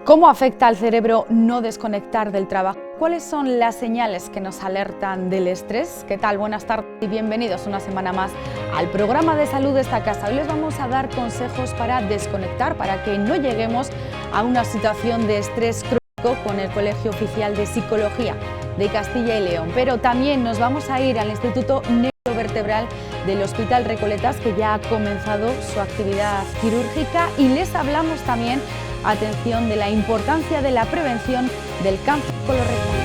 ¿Cómo afecta al cerebro no desconectar del trabajo? ¿Cuáles son las señales que nos alertan del estrés? ¿Qué tal? Buenas tardes y bienvenidos una semana más al programa de salud de esta casa. Hoy les vamos a dar consejos para desconectar, para que no lleguemos a una situación de estrés crónico con el Colegio Oficial de Psicología de Castilla y León. Pero también nos vamos a ir al Instituto Neurovertebral del Hospital Recoletas, que ya ha comenzado su actividad quirúrgica, y les hablamos también, atención, de la importancia de la prevención del cáncer colorectal.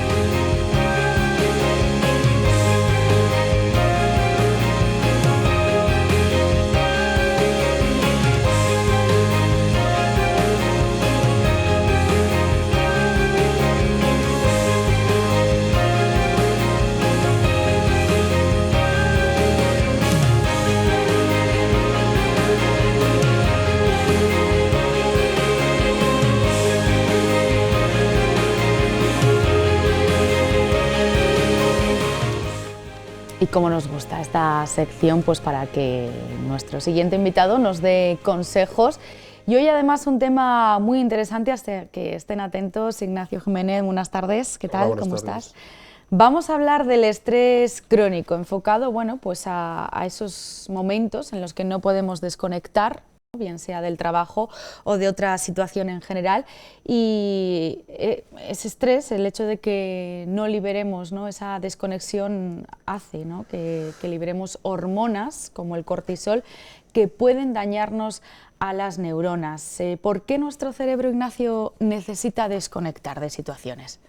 Y como nos gusta esta sección, pues para que nuestro siguiente invitado nos dé consejos. Y hoy además un tema muy interesante, hasta que estén atentos. Ignacio Jiménez, buenas tardes, ¿qué tal? Hola, ¿Cómo tardes. estás? Vamos a hablar del estrés crónico, enfocado, bueno, pues a esos momentos en los que no podemos desconectar, bien sea del trabajo o de otra situación en general, y ese estrés, el hecho de que no liberemos, ¿no?, esa desconexión hace, ¿no?, que liberemos hormonas como el cortisol que pueden dañarnos a las neuronas. ¿Por qué nuestro cerebro, Ignacio, necesita desconectar de situaciones?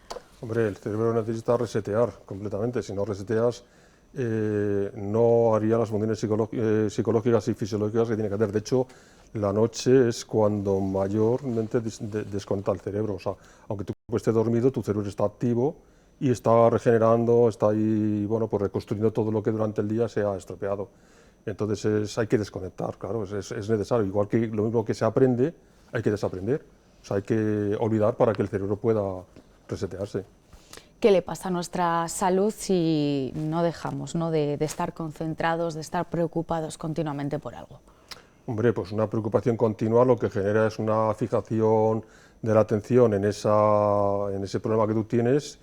Hombre, el cerebro necesita resetear completamente. Si no reseteas, no haría las funciones psicológicas y fisiológicas que tiene que hacer. De hecho, la noche es cuando mayormente desconecta el cerebro. O sea, aunque tu cuerpo esté dormido, tu cerebro está activo y está regenerando, está ahí, bueno, pues reconstruyendo todo lo que durante el día se ha estropeado. Entonces hay que desconectar, claro, es necesario. Igual que lo mismo que se aprende, hay que desaprender. O sea, hay que olvidar para que el cerebro pueda resetearse. ¿Qué le pasa a nuestra salud si no dejamos, ¿no?, de estar concentrados, de estar preocupados continuamente por algo? Hombre, pues una preocupación continua lo que genera es una fijación de la atención en ese problema que tú tienes,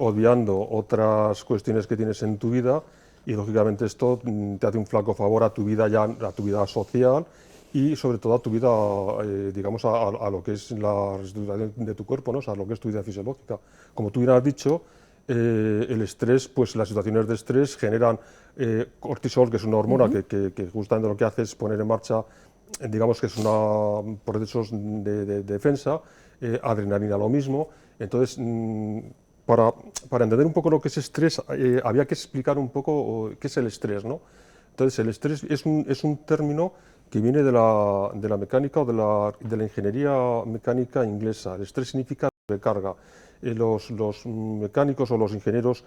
obviando otras cuestiones que tienes en tu vida, y lógicamente esto te hace un flaco favor a tu vida, a tu vida social y sobre todo a tu vida, digamos, a lo que es la reestructuración de tu cuerpo, ¿no? O sea, lo que es tu vida fisiológica. Como tú bien has dicho, el estrés, pues las situaciones de estrés generan cortisol, que es una hormona que justamente lo que hace es poner en marcha, digamos que es procesos de defensa, adrenalina lo mismo. Entonces, para entender un poco lo que es estrés, había que explicar un poco qué es el estrés, ¿no? Entonces, el estrés es un término que viene de la mecánica o de la ingeniería mecánica inglesa. El estrés significa sobrecarga. Los mecánicos o los ingenieros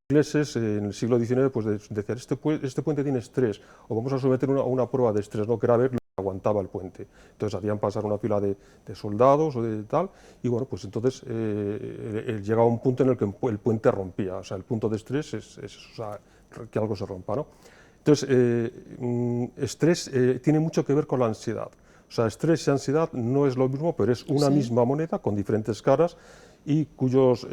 ingleses en el siglo XIX pues decían, este puente tiene estrés, o vamos a someter una prueba de estrés, ¿no?, que era ver lo que aguantaba el puente. Entonces hacían pasar una fila de soldados o de tal, y bueno, pues entonces llegaba un punto en el que el puente rompía. O sea, el punto de estrés es o sea, que algo se rompa, ¿no? Entonces, estrés tiene mucho que ver con la ansiedad. O sea, estrés y ansiedad no es lo mismo, pero es una misma moneda con diferentes caras y cuyos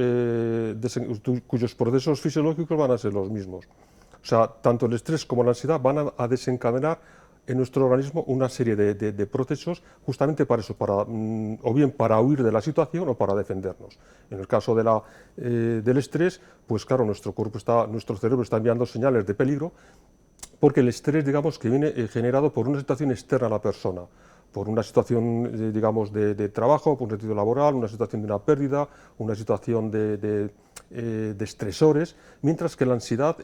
procesos fisiológicos van a ser los mismos. O sea, tanto el estrés como la ansiedad van a desencadenar en nuestro organismo una serie de procesos justamente para eso, o bien para huir de la situación o para defendernos. En el caso del estrés, pues claro, nuestro cerebro está enviando señales de peligro, porque el estrés, digamos, que viene generado por una situación externa a la persona, por una situación, digamos, de trabajo, por un sentido laboral, una situación de una pérdida, una situación de estresores, mientras que la ansiedad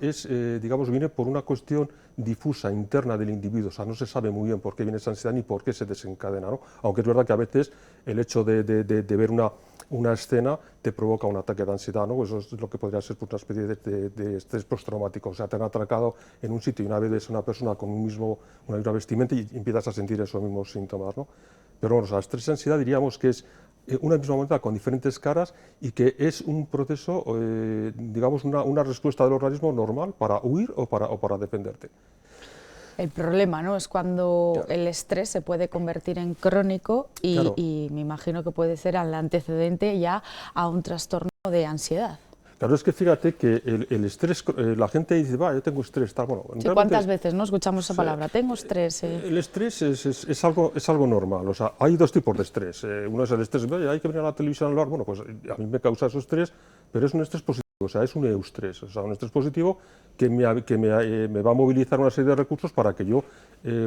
digamos, viene por una cuestión difusa, interna del individuo. O sea, no se sabe muy bien por qué viene esa ansiedad ni por qué se desencadena, ¿no? Aunque es verdad que a veces el hecho de ver una escena te provoca un ataque de ansiedad, ¿no? Eso es lo que podría ser, pues, una especie de estrés postraumático. O sea, te han atracado en un sitio y una vez ves a una persona con una misma vestimenta y empiezas a sentir esos mismos síntomas, ¿no? Pero bueno, o sea, estrés y ansiedad diríamos que es una misma moneda con diferentes caras y que es un proceso, digamos, una respuesta del organismo normal para huir o para defenderte. El problema, ¿no?, es cuando Claro. el estrés se puede convertir en crónico Claro. y me imagino que puede ser el antecedente ya a un trastorno de ansiedad. Claro, es que fíjate que el estrés, la gente dice, va, yo tengo estrés, tal, bueno, Sí, ¿cuántas realmente veces no escuchamos esa sí, palabra? Tengo estrés. el estrés es algo normal, o sea, hay dos tipos de estrés. Uno es el estrés, "Oye, hay que venir a la televisión a hablar", bueno, pues a mí me causa eso estrés, pero es un estrés positivo, o sea, es un eustrés, o sea, un estrés positivo me va a movilizar una serie de recursos para que yo,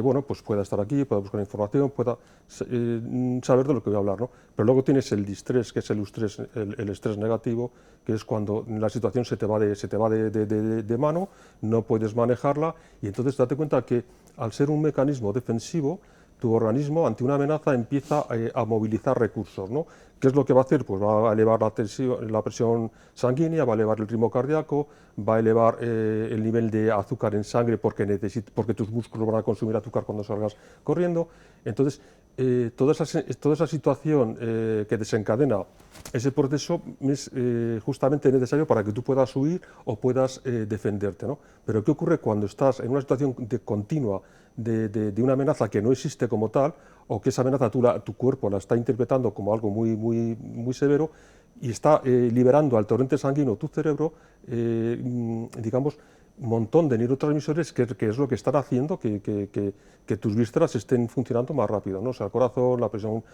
bueno, pues pueda estar aquí, pueda buscar información, pueda saber de lo que voy a hablar, ¿no? Pero luego tienes el distrés, que es el eustrés, el estrés negativo, que es cuando la situación se te va de mano, no puedes manejarla, y entonces date cuenta que al ser un mecanismo defensivo, tu organismo ante una amenaza empieza a movilizar recursos, ¿no? ¿Qué es lo que va a hacer? Pues va a elevar la presión sanguínea, va a elevar el ritmo cardíaco, va a elevar el nivel de azúcar en sangre porque tus músculos van a consumir azúcar cuando salgas corriendo. Entonces, toda esa situación que desencadena ese proceso es justamente necesario para que tú puedas huir o puedas defenderte, ¿no? Pero ¿qué ocurre cuando estás en una situación continua de una amenaza que no existe como tal, o que esa amenaza tu cuerpo la está interpretando como algo muy severo y está liberando al torrente sanguíneo tu cerebro, digamos, un montón de neurotransmisores que es lo que están haciendo que tus vísceras estén funcionando más rápido, ¿no? O sea, el corazón, la presión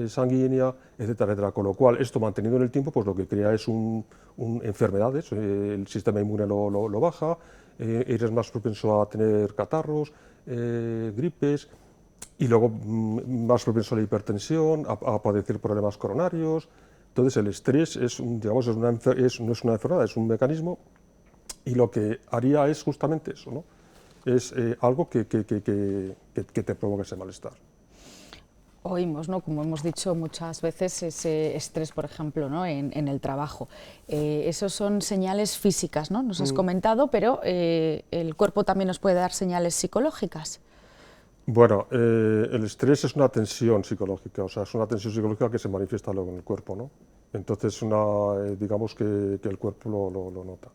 sanguínea, etcétera, etcétera. Con lo cual, esto mantenido en el tiempo, pues lo que crea es enfermedades, el sistema inmune lo baja, eres más propenso a tener catarros, gripes, y luego más propenso a la hipertensión, a padecer problemas coronarios. Entonces, el estrés digamos, no es una enfermedad, es un mecanismo, y lo que haría es justamente eso, ¿no? Es algo que te provoca ese malestar. Oímos, ¿no?, como hemos dicho muchas veces, ese estrés, por ejemplo, ¿no?, en el trabajo. Esos son señales físicas, ¿no?, nos has comentado, pero el cuerpo también nos puede dar señales psicológicas. Bueno, el estrés es una tensión psicológica, o sea, es una tensión psicológica que se manifiesta luego en el cuerpo, ¿no? Entonces, digamos que el cuerpo lo nota.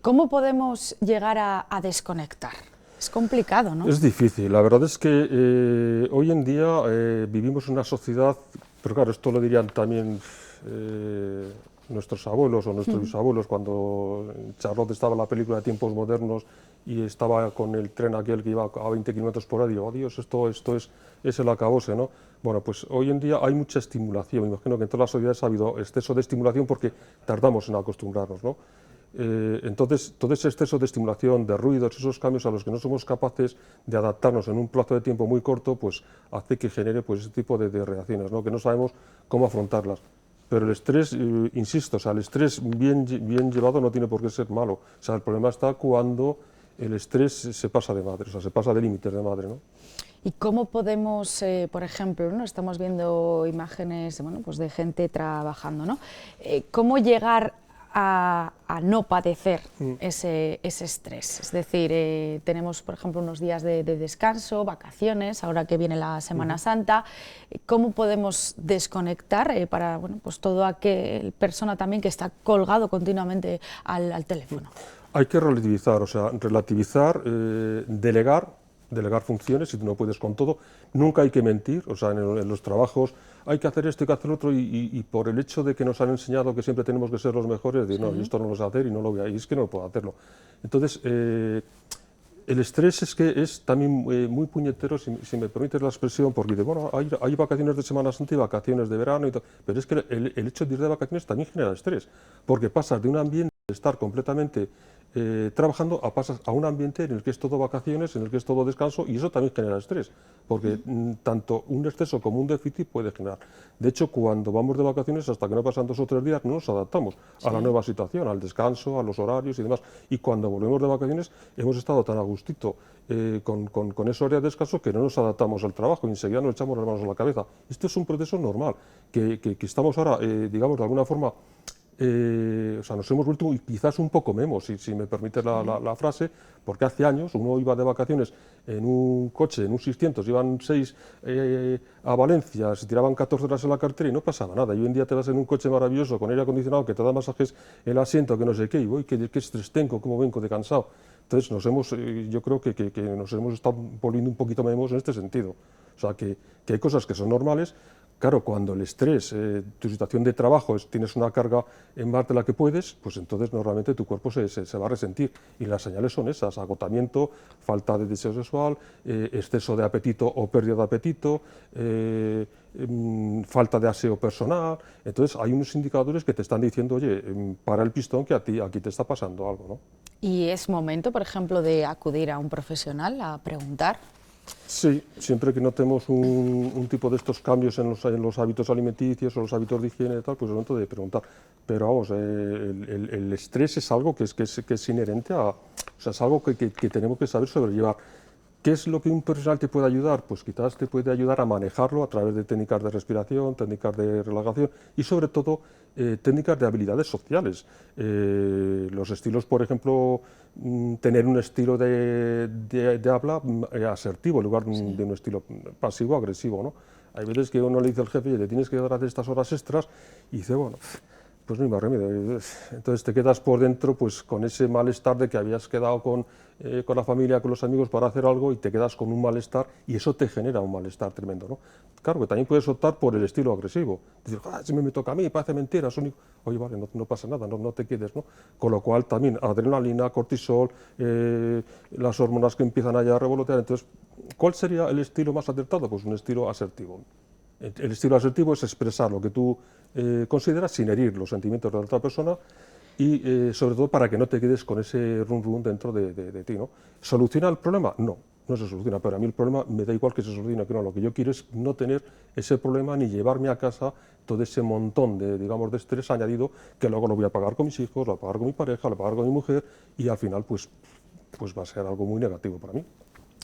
¿Cómo podemos llegar a desconectar? Es complicado, ¿no? Es difícil, la verdad es que hoy en día vivimos en una sociedad, pero claro, esto lo dirían también nuestros abuelos o nuestros bisabuelos cuando Charlotte estaba en la película de Tiempos Modernos y estaba con el tren aquel que iba a 20 kilómetros por hora, y digo, oh Dios, esto es el acabose, ¿no? Bueno, pues hoy en día hay mucha estimulación, me imagino que en todas las sociedades ha habido exceso de estimulación porque tardamos en acostumbrarnos, ¿no? Entonces, todo ese exceso de estimulación, de ruidos, esos cambios a los que no somos capaces de adaptarnos en un plazo de tiempo muy corto, pues hace que genere pues, ese tipo de reacciones, ¿no?, que no sabemos cómo afrontarlas. Pero el estrés, insisto, o sea, el estrés bien llevado no tiene por qué ser malo. O sea, el problema está cuando el estrés se pasa de madre, o sea, se pasa de límites de madre, ¿no? ¿Y cómo podemos, por ejemplo, ¿no?, estamos viendo imágenes, bueno, pues de gente trabajando, ¿no? ¿Cómo llegar a no padecer ese estrés? Es decir, tenemos, por ejemplo, unos días de descanso, vacaciones, ahora que viene la Semana Santa. ¿Cómo podemos desconectar para, bueno, pues todo aquel persona también que está colgado continuamente al teléfono? Hay que relativizar, o sea, delegar funciones, si tú no puedes con todo. Nunca hay que mentir, o sea, en los trabajos hay que hacer esto, hay que hacer otro, y por el hecho de que nos han enseñado que siempre tenemos que ser los mejores, de no, yo esto no lo sé hacer y no lo voy a, y es que no puedo hacerlo. Entonces, el estrés es también muy puñetero, si me permites la expresión, porque dice, bueno, hay vacaciones de Semana Santa y vacaciones de verano, y todo, pero es que el hecho de ir de vacaciones también genera estrés, porque pasas de un ambiente de estar completamente trabajando pasas a un ambiente en el que es todo vacaciones, en el que es todo descanso, y eso también genera estrés, porque tanto un exceso como un déficit puede generar. De hecho, cuando vamos de vacaciones, hasta que no pasan 2 o 3 días, no nos adaptamos a la nueva situación, al descanso, a los horarios y demás. Y cuando volvemos de vacaciones, hemos estado tan a gustito con esa hora de descanso que no nos adaptamos al trabajo y enseguida nos echamos las manos a la cabeza. Esto es un proceso normal, que estamos ahora, digamos, de alguna forma, o sea, nos hemos vuelto quizás un poco memos, si me permite la frase, porque hace años uno iba de vacaciones en un coche, en un 600, iban 6 a Valencia, se tiraban 14 horas en la cartera y no pasaba nada. Y hoy en día te vas en un coche maravilloso con aire acondicionado que te da masajes en el asiento, que no sé qué, y voy, qué estrés tengo, cómo vengo de cansado. Entonces yo creo que nos hemos estado volviendo un poquito memos en este sentido. O sea, que hay cosas que son normales. Claro, cuando el estrés, tu situación de trabajo, tienes una carga en más de la que puedes, pues entonces normalmente tu cuerpo se va a resentir. Y las señales son esas: agotamiento, falta de deseo sexual, exceso de apetito o pérdida de apetito, falta de aseo personal. Entonces hay unos indicadores que te están diciendo, oye, para el pistón, que aquí te está pasando algo, ¿no? ¿Y es momento, por ejemplo, de acudir a un profesional a preguntar? Sí, siempre que notemos un tipo de estos cambios en los hábitos alimenticios o los hábitos de higiene y tal, pues es el momento de preguntar. Pero vamos, el estrés es algo que es inherente o sea, es algo que tenemos que saber sobrellevar. ¿Qué es lo que un profesional te puede ayudar? Pues quizás te puede ayudar a manejarlo a través de técnicas de respiración, técnicas de relajación y sobre todo técnicas de habilidades sociales. Los estilos, por ejemplo, tener un estilo de habla asertivo en lugar de un estilo pasivo-agresivo, ¿no? Hay veces que uno le dice al jefe, te tienes que dar hacer estas horas extras, y dice, bueno, pues no hay más remedio. Entonces te quedas por dentro pues con ese malestar de que habías quedado con la familia, con los amigos para hacer algo, y te quedas con un malestar, y eso te genera un malestar tremendo, ¿no? Claro que también puedes optar por el estilo agresivo, decir, si me toca a mí, parece mentira, oye, vale, no pasa nada, no te quedes, ¿no? Con lo cual también adrenalina, cortisol, las hormonas que empiezan allá a revolotear. Entonces, ¿cuál sería el estilo más acertado? Pues un estilo asertivo. El estilo asertivo es expresar lo que tú consideras sin herir los sentimientos de la otra persona, y sobre todo para que no te quedes con ese rum dentro de ti, ¿no? ¿Soluciona el problema? No se soluciona, pero a mí el problema me da igual que se solucione, que no. Lo que yo quiero es no tener ese problema ni llevarme a casa todo ese montón de estrés añadido, que luego lo voy a pagar con mis hijos, lo voy a pagar con mi pareja, lo voy a pagar con mi mujer, y al final pues va a ser algo muy negativo para mí.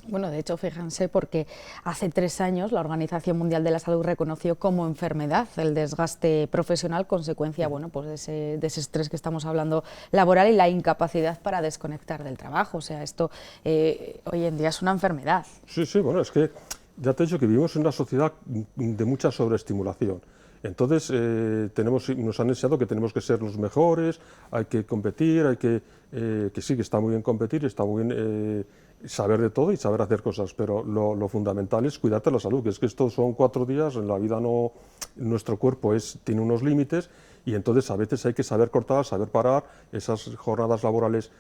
Bueno, de hecho, fíjense, porque hace 3 años la Organización Mundial de la Salud reconoció como enfermedad el desgaste profesional, consecuencia, bueno, pues de ese estrés que estamos hablando laboral, y la incapacidad para desconectar del trabajo. O sea, esto hoy en día es una enfermedad. Sí, bueno, es que ya te he dicho que vivimos en una sociedad de mucha sobreestimulación. Entonces, nos han enseñado que tenemos que ser los mejores, hay que competir, que sí, que está muy bien competir, está muy bien saber de todo y saber hacer cosas, pero lo fundamental es cuidarte la salud, que es que estos son 4 días, en la vida no, nuestro cuerpo tiene unos límites, y entonces a veces hay que saber cortar, saber parar esas jornadas laborales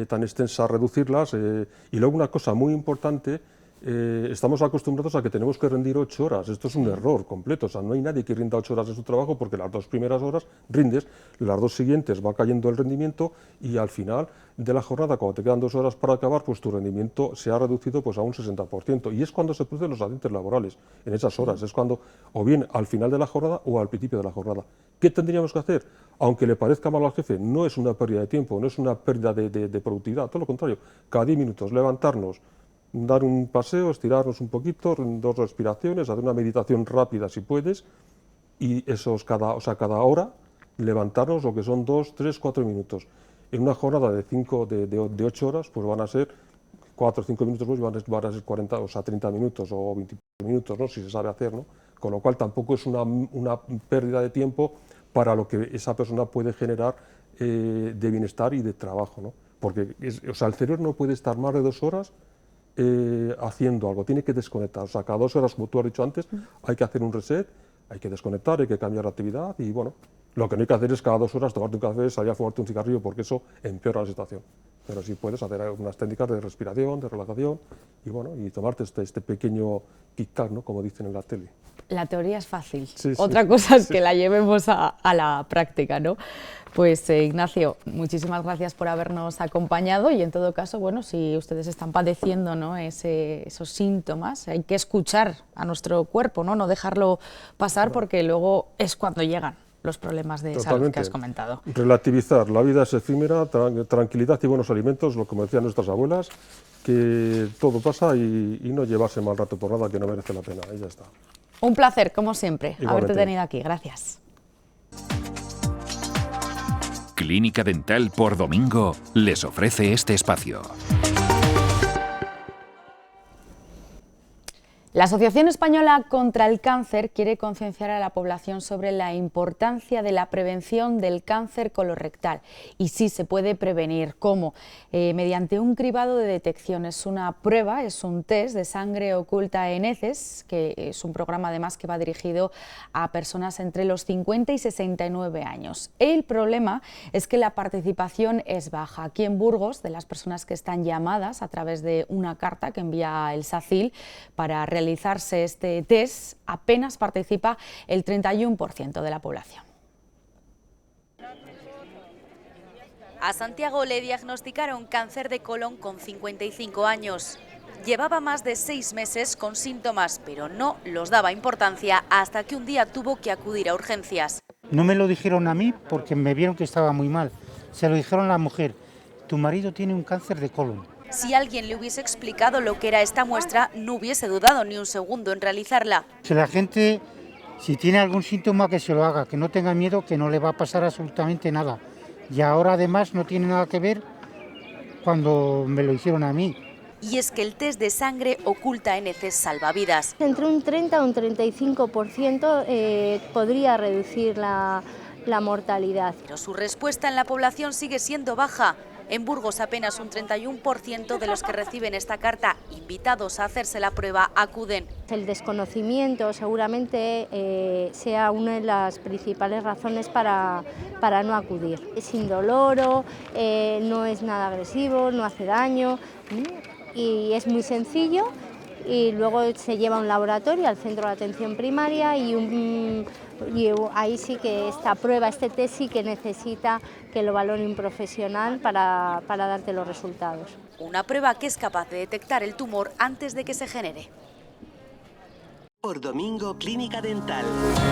tan extensas, reducirlas, y luego una cosa muy importante. Estamos acostumbrados a que tenemos que rendir 8 horas. Esto es un error completo. O sea, no hay nadie que rinda 8 horas de su trabajo, porque las 2 primeras horas rindes, las 2 siguientes va cayendo el rendimiento, y al final de la jornada, cuando te quedan 2 horas para acabar, pues tu rendimiento se ha reducido pues a un 60%. Y es cuando se producen los accidentes laborales, en esas horas. Es cuando, o bien al final de la jornada o al principio de la jornada. ¿Qué tendríamos que hacer? Aunque le parezca mal al jefe, no es una pérdida de tiempo, no es una pérdida de productividad, todo lo contrario. Cada 10 minutos levantarnos, dar un paseo, estirarnos un poquito, 2 respiraciones, hacer una meditación rápida si puedes, y cada hora levantarnos, lo que son 2, 3, 4 minutos. En una jornada de 8 horas, pues van a ser 4 o 5 minutos, pues van a ser 40, o sea, 30 minutos o 20 minutos, ¿no? Si se sabe hacer, ¿no? Con lo cual tampoco es una pérdida de tiempo para lo que esa persona puede generar de bienestar y de trabajo, ¿no? Porque el cerebro no puede estar más de 2 horas haciendo algo, tiene que desconectar. O sea, cada 2 horas, como tú has dicho antes, hay que hacer un reset, hay que desconectar, hay que cambiar la actividad, y bueno, lo que no hay que hacer es cada 2 horas tomarte un café, salir a fumarte un cigarrillo, porque eso empeora la situación. Pero sí puedes hacer unas técnicas de respiración, de relajación, y bueno, y tomarte este pequeño kick-tac, ¿no? Como dicen en la tele. La teoría es fácil, sí, otra cosa es que la llevemos a la práctica, ¿no? Pues Ignacio, muchísimas gracias por habernos acompañado, y en todo caso, bueno, si ustedes están padeciendo, ¿no?, esos síntomas, hay que escuchar a nuestro cuerpo, no dejarlo pasar, porque luego es cuando llegan los problemas de salud que has comentado. Relativizar, la vida es efímera, tranquilidad y buenos alimentos, lo como decían nuestras abuelas, que todo pasa, y no llevarse mal rato por nada que no merece la pena, y ya está. Un placer, como siempre, Igualmente. haberte tenido aquí. Gracias. Clínica Dental por Domingo les ofrece este espacio. La Asociación Española contra el Cáncer quiere concienciar a la población sobre la importancia de la prevención del cáncer colorectal y si se puede prevenir. ¿Cómo? Mediante un cribado de detección. Es una prueba, es un test de sangre oculta en heces, que es un programa además que va dirigido a personas entre los 50 y 69 años. El problema es que la participación es baja. Aquí en Burgos, de las personas que están llamadas a través de una carta que envía el SACIL para realizarse este test, apenas participa el 31% de la población. A Santiago le diagnosticaron cáncer de colon con 55 años. Llevaba más de 6 meses con síntomas, pero no los daba importancia hasta que un día tuvo que acudir a urgencias. No me lo dijeron a mí porque me vieron que estaba muy mal. Se lo dijeron a la mujer: tu marido tiene un cáncer de colon. Si alguien le hubiese explicado lo que era esta muestra, no hubiese dudado ni un segundo en realizarla. Si la gente, si tiene algún síntoma, que se lo haga, que no tenga miedo, que no le va a pasar absolutamente nada. Y ahora además no tiene nada que ver cuando me lo hicieron a mí. Y es que el test de sangre oculta en heces salva vidas. Entre un 30 o un 35% podría reducir la mortalidad. Pero su respuesta en la población sigue siendo baja. En Burgos apenas un 31% de los que reciben esta carta invitados a hacerse la prueba acuden. El desconocimiento seguramente sea una de las principales razones para no acudir. Es indoloro, no es nada agresivo, no hace daño y es muy sencillo. Y luego se lleva a un laboratorio, al centro de atención primaria, y ahí sí que esta prueba, este test sí que necesita que lo valore un profesional para darte los resultados. Una prueba que es capaz de detectar el tumor antes de que se genere. Por Domingo Clínica Dental.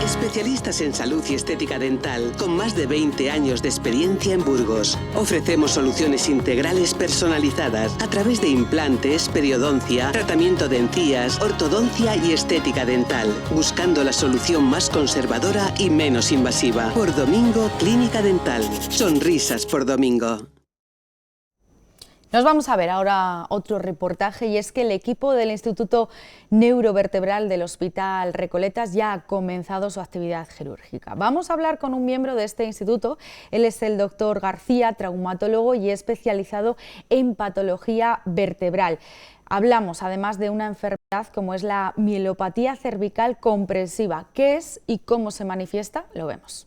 Especialistas en salud y estética dental con más de 20 años de experiencia en Burgos. Ofrecemos soluciones integrales personalizadas a través de implantes, periodoncia, tratamiento de encías, ortodoncia y estética dental, buscando la solución más conservadora y menos invasiva. Por Domingo Clínica Dental. Sonrisas por Domingo. Nos vamos a ver ahora otro reportaje, y es que el equipo del Instituto Neurovertebral del Hospital Recoletas ya ha comenzado su actividad quirúrgica. Vamos a hablar con un miembro de este instituto. Él es el doctor García, traumatólogo y especializado en patología vertebral. Hablamos además de una enfermedad como es la mielopatía cervical comprensiva. ¿Qué es y cómo se manifiesta? Lo vemos.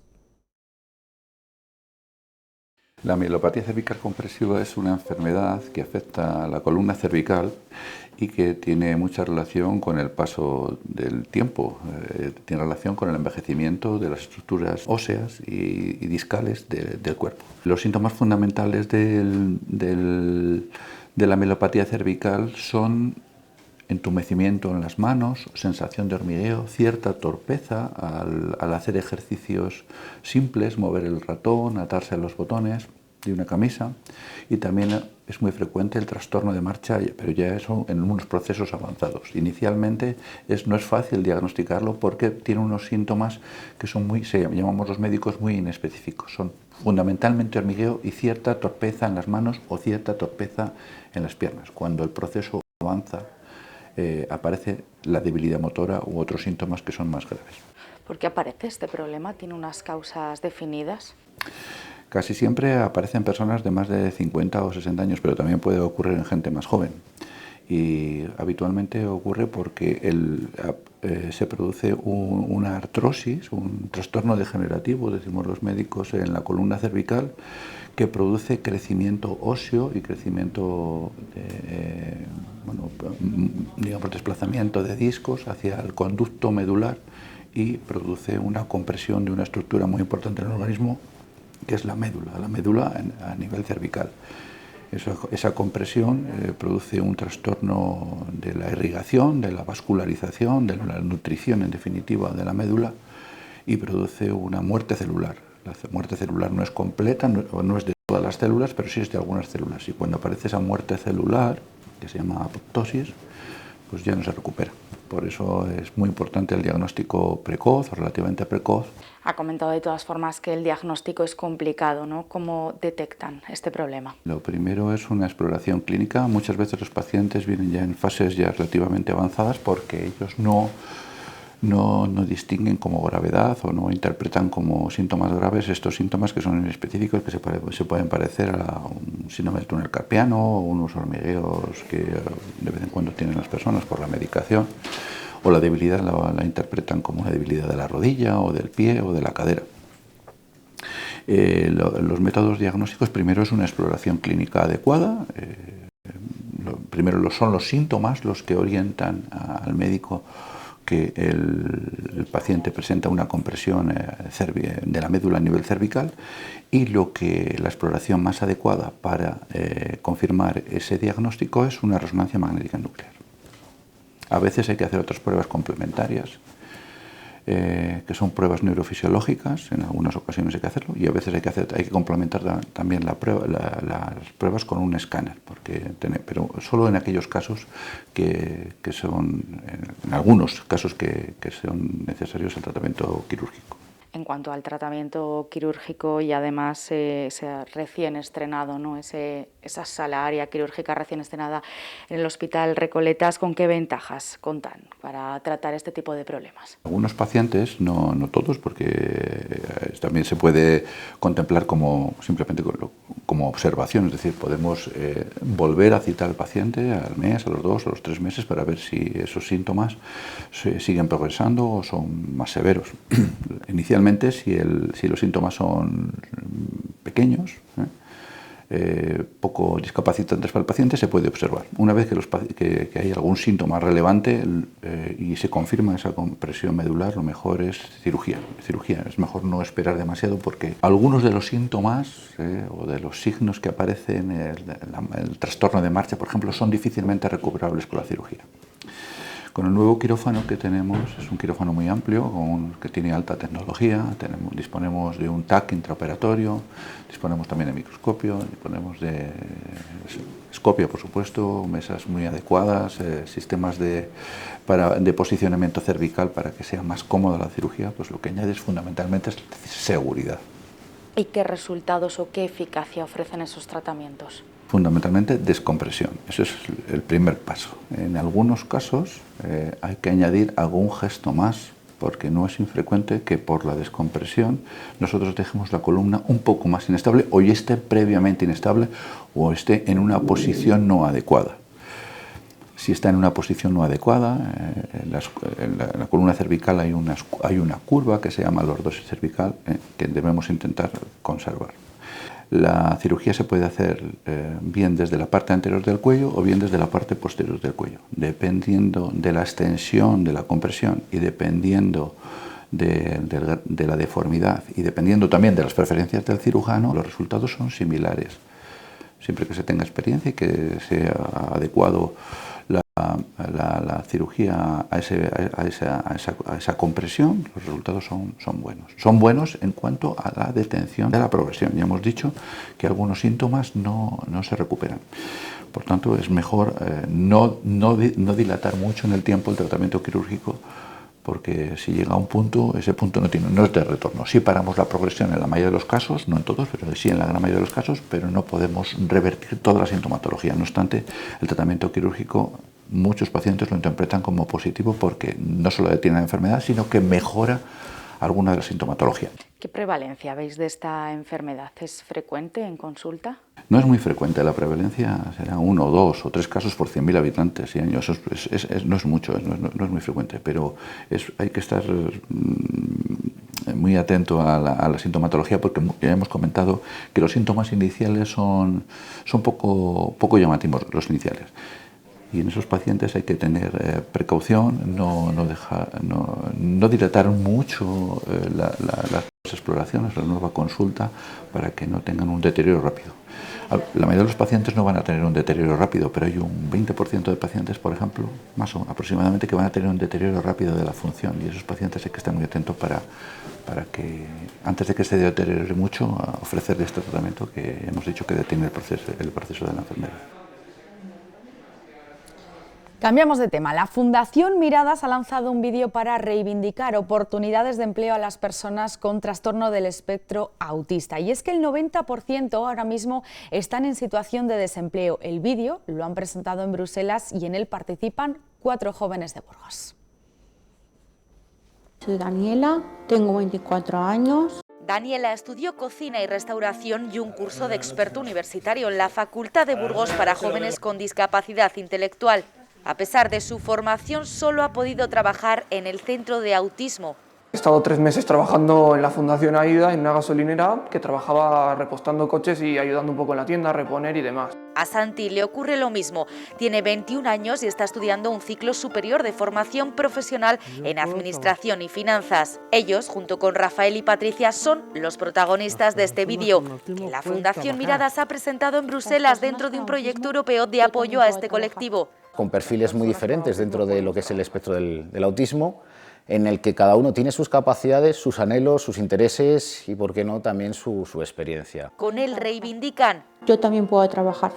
La mielopatía cervical comprensiva es una enfermedad que afecta a la columna cervical y que tiene mucha relación con el paso del tiempo, tiene relación con el envejecimiento de las estructuras óseas y discales del cuerpo. Los síntomas fundamentales de la mielopatía cervical son entumecimiento en las manos, sensación de hormigueo, cierta torpeza al hacer ejercicios simples, mover el ratón, atarse a los botones de una camisa, y también es muy frecuente el trastorno de marcha, pero ya eso en unos procesos avanzados. Inicialmente no es fácil diagnosticarlo porque tiene unos síntomas que son llamamos los médicos muy inespecíficos. Son fundamentalmente hormigueo y cierta torpeza en las manos o cierta torpeza en las piernas. Cuando el proceso avanza, aparece la debilidad motora u otros síntomas que son más graves. ¿Por qué aparece este problema? ¿Tiene unas causas definidas? Casi siempre aparece en personas de más de 50 o 60 años, pero también puede ocurrir en gente más joven. Y habitualmente ocurre porque se produce una artrosis, un trastorno degenerativo, decimos los médicos, en la columna cervical, que produce crecimiento óseo y crecimiento, digamos, desplazamiento de discos hacia el conducto medular, y produce una compresión de una estructura muy importante en el organismo, que es la médula a nivel cervical. Esa compresión produce un trastorno de la irrigación, de la vascularización, de la nutrición, en definitiva, de la médula, y produce una muerte celular. La muerte celular no es completa, no es de todas las células, pero sí es de algunas células. Y cuando aparece esa muerte celular, que se llama apoptosis, pues ya no se recupera. Por eso es muy importante el diagnóstico precoz o relativamente precoz. Ha comentado de todas formas que el diagnóstico es complicado, ¿no? ¿Cómo detectan este problema? Lo primero es una exploración clínica. Muchas veces los pacientes vienen ya en fases ya relativamente avanzadas porque ellos no distinguen como gravedad o no interpretan como síntomas graves estos síntomas que son específicos, que se pueden parecer a un síndrome del túnel carpiano o unos hormigueos que de vez en cuando tienen las personas por la medicación, o la debilidad la interpretan como una debilidad de la rodilla o del pie o de la cadera. Los métodos diagnósticos, primero es una exploración clínica adecuada. Primero son los síntomas los que orientan al médico que el paciente presenta una compresión de la médula a nivel cervical, y la exploración más adecuada para confirmar ese diagnóstico es una resonancia magnética nuclear. A veces hay que hacer otras pruebas complementarias, que son pruebas neurofisiológicas, en algunas ocasiones hay que hacerlo, y a veces hay que complementar también las pruebas con un escáner, pero solo en aquellos casos que son, en algunos casos que son necesarios el tratamiento quirúrgico. En cuanto al tratamiento quirúrgico y además ese recién estrenado, ¿no? Esa sala área quirúrgica recién estrenada en el Hospital Recoletas, ¿con qué ventajas contan para tratar este tipo de problemas? Algunos pacientes, no todos, porque también se puede contemplar simplemente como observación, es decir, podemos volver a citar al paciente al mes, a los 2, a los 3 meses para ver si esos síntomas siguen progresando o son más severos. Inicialmente, si los síntomas son pequeños, poco discapacitantes para el paciente, se puede observar. Una vez que hay algún síntoma relevante y se confirma esa compresión medular, lo mejor es cirugía. Es mejor no esperar demasiado, porque algunos de los síntomas o de los signos que aparecen, el trastorno de marcha, por ejemplo, son difícilmente recuperables con la cirugía. Con el nuevo quirófano que tenemos, es un quirófano muy amplio, que tiene alta tecnología. Disponemos de un TAC intraoperatorio, disponemos también de microscopio, disponemos de escopio, por supuesto, mesas muy adecuadas, sistemas de posicionamiento cervical para que sea más cómoda la cirugía. Pues lo que añade fundamentalmente es seguridad. ¿Y qué resultados o qué eficacia ofrecen esos tratamientos? Fundamentalmente descompresión, eso es el primer paso. En algunos casos hay que añadir algún gesto más, porque no es infrecuente que por la descompresión nosotros dejemos la columna un poco más inestable, o esté previamente inestable, o esté en una posición no adecuada. Si está en una posición no adecuada, en la columna cervical hay una curva que se llama lordosis cervical, que debemos intentar conservar. La cirugía se puede hacer bien desde la parte anterior del cuello o bien desde la parte posterior del cuello, dependiendo de la extensión de la compresión y dependiendo de la deformidad y dependiendo también de las preferencias del cirujano. Los resultados son similares, siempre que se tenga experiencia y que sea adecuado la cirugía a esa compresión. Los resultados son buenos. Son buenos en cuanto a la detención de la progresión. Ya hemos dicho que algunos síntomas no se recuperan. Por tanto, es mejor no dilatar mucho en el tiempo el tratamiento quirúrgico, porque si llega a un punto, ese punto no es de retorno. Sí paramos la progresión en la mayoría de los casos, no en todos, pero sí en la gran mayoría de los casos, pero no podemos revertir toda la sintomatología. No obstante, el tratamiento quirúrgico, muchos pacientes lo interpretan como positivo, porque no solo detiene la enfermedad, sino que mejora alguna de la sintomatología. ¿Qué prevalencia veis de esta enfermedad? ¿Es frecuente en consulta? No es muy frecuente, la prevalencia será 1, 2 o 3 casos por 100.000 habitantes y años. No es mucho, no es muy frecuente, pero hay que estar muy atento a la sintomatología, porque ya hemos comentado que los síntomas iniciales son poco llamativos, los iniciales. Y en esos pacientes hay que tener precaución, no dilatar mucho las exploraciones, la nueva consulta, para que no tengan un deterioro rápido. La mayoría de los pacientes no van a tener un deterioro rápido, pero hay un 20% de pacientes, por ejemplo, más o aproximadamente, que van a tener un deterioro rápido de la función, y esos pacientes hay que estar muy atentos para que, antes de que se deteriore mucho, ofrecerle este tratamiento que hemos dicho que detiene el proceso de la enfermedad. Cambiamos de tema. La Fundación Miradas ha lanzado un vídeo para reivindicar oportunidades de empleo a las personas con trastorno del espectro autista. Y es que el 90% ahora mismo están en situación de desempleo. El vídeo lo han presentado en Bruselas y en él participan 4 jóvenes de Burgos. Soy Daniela, tengo 24 años. Daniela estudió cocina y restauración y un curso de experto universitario en la Facultad de Burgos para jóvenes con discapacidad intelectual. A pesar de su formación, solo ha podido trabajar en el centro de autismo. He estado 3 meses trabajando en la Fundación AIDA, en una gasolinera, que trabajaba repostando coches y ayudando un poco en la tienda a reponer y demás. A Santi le ocurre lo mismo. Tiene 21 años y está estudiando un ciclo superior de formación profesional en Administración y Finanzas. Ellos, junto con Rafael y Patricia, son los protagonistas de este vídeo, que la Fundación Miradas ha presentado en Bruselas dentro de un proyecto europeo de apoyo a este colectivo. Con perfiles muy diferentes dentro de lo que es el espectro del autismo, en el que cada uno tiene sus capacidades, sus anhelos, sus intereses y, por qué no, también su experiencia. Con él reivindican: Yo también puedo trabajar.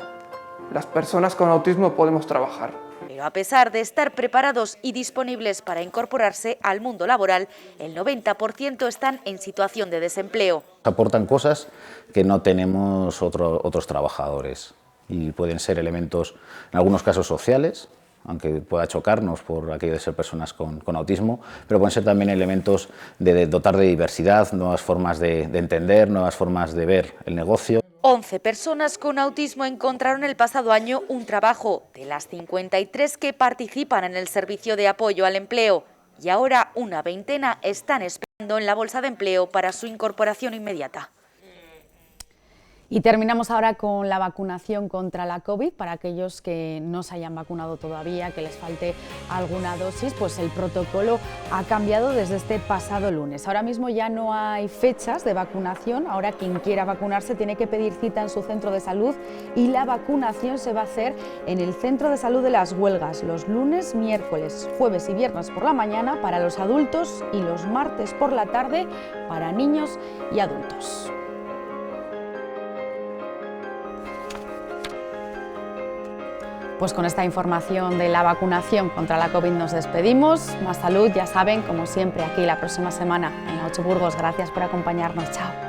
Las personas con autismo podemos trabajar. Pero a pesar de estar preparados y disponibles para incorporarse al mundo laboral, el 90% están en situación de desempleo. Aportan cosas que no tenemos otros trabajadores y pueden ser elementos, en algunos casos sociales, aunque pueda chocarnos por aquello de ser personas con autismo, pero pueden ser también elementos de dotar de diversidad, nuevas formas de entender, nuevas formas de ver el negocio. 11 personas con autismo encontraron el pasado año un trabajo, de las 53 que participan en el servicio de apoyo al empleo, y ahora una veintena están esperando en la bolsa de empleo para su incorporación inmediata. Y terminamos ahora con la vacunación contra la COVID. Para aquellos que no se hayan vacunado todavía, que les falte alguna dosis, pues el protocolo ha cambiado desde este pasado lunes. Ahora mismo ya no hay fechas de vacunación. Ahora quien quiera vacunarse tiene que pedir cita en su centro de salud y la vacunación se va a hacer en el Centro de Salud de Las Huelgas los lunes, miércoles, jueves y viernes por la mañana para los adultos y los martes por la tarde para niños y adultos. Pues con esta información de la vacunación contra la COVID nos despedimos. Más salud, ya saben, como siempre, aquí la próxima semana en la 8 Burgos. Gracias por acompañarnos. Chao.